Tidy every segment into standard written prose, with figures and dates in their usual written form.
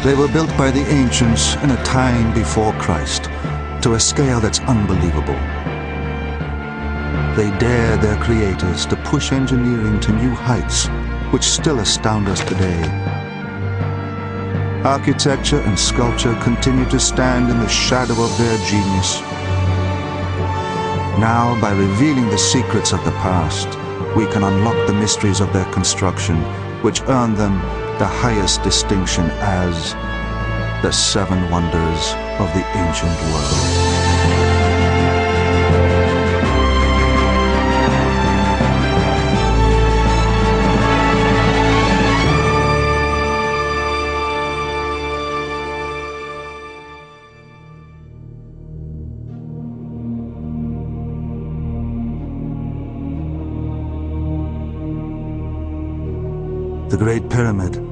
They were built by the ancients in a time before Christ, to a scale that's unbelievable. They dared their creators to push engineering to new heights, which still astound us today. Architecture and sculpture continue to stand in the shadow of their genius. Now, by revealing the secrets of the past, we can unlock the mysteries of their construction, which earned them the highest distinction as the 7 wonders of the ancient world. The Great Pyramid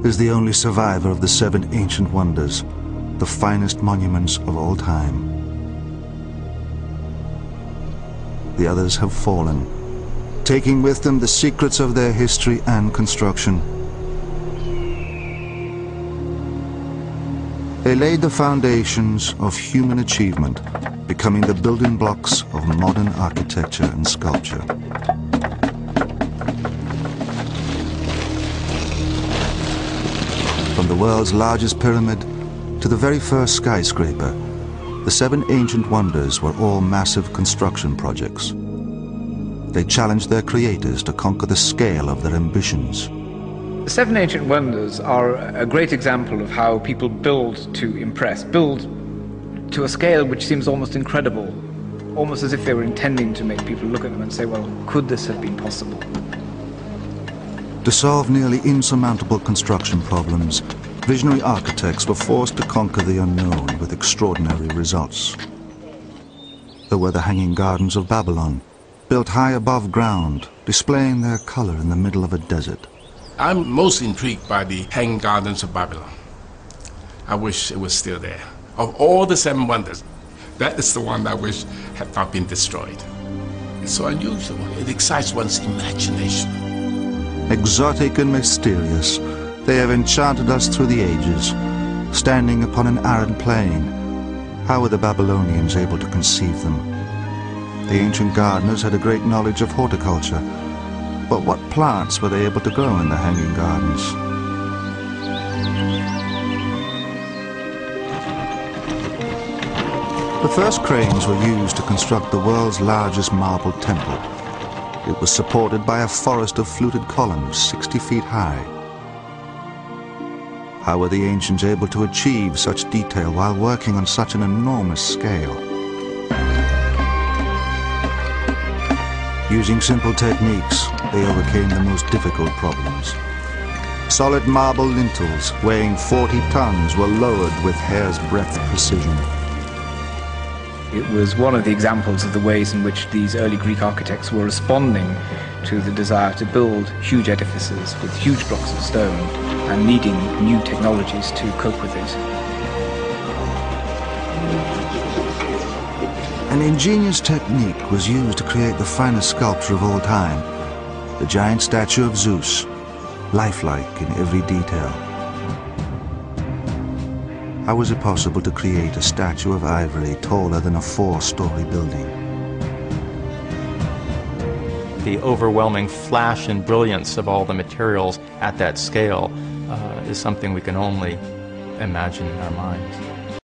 is the only survivor of the 7 ancient wonders, the finest monuments of all time. The others have fallen, taking with them the secrets of their history and construction. They laid the foundations of human achievement, becoming the building blocks of modern architecture and sculpture. From the world's largest pyramid to the very first skyscraper, the 7 ancient wonders were all massive construction projects. They challenged their creators to conquer the scale of their ambitions. The 7 ancient wonders are a great example of how people build to impress, build to a scale which seems almost incredible, almost as if they were intending to make people look at them and say, well, could this have been possible? To solve nearly insurmountable construction problems, visionary architects were forced to conquer the unknown with extraordinary results. There were the Hanging Gardens of Babylon, built high above ground, displaying their color in the middle of a desert. I'm most intrigued by the Hanging Gardens of Babylon. I wish it was still there. Of all the 7 wonders, that is the one I wish had not been destroyed. It's so unusual. It excites one's imagination. Exotic and mysterious, they have enchanted us through the ages. Standing upon an arid plain, how were the Babylonians able to conceive them? The ancient gardeners had a great knowledge of horticulture, but what plants were they able to grow in the Hanging Gardens? The first cranes were used to construct the world's largest marble temple. It was supported by a forest of fluted columns 60 feet high. How were the ancients able to achieve such detail while working on such an enormous scale? Using simple techniques, they overcame the most difficult problems. Solid marble lintels weighing 40 tons were lowered with hair's breadth precision. It was one of the examples of the ways in which these early Greek architects were responding to the desire to build huge edifices with huge blocks of stone and needing new technologies to cope with it. An ingenious technique was used to create the finest sculpture of all time, the giant statue of Zeus, lifelike in every detail. How was it possible to create a statue of ivory taller than a 4-story building? The overwhelming flash and brilliance of all the materials at that scale is something we can only imagine in our minds.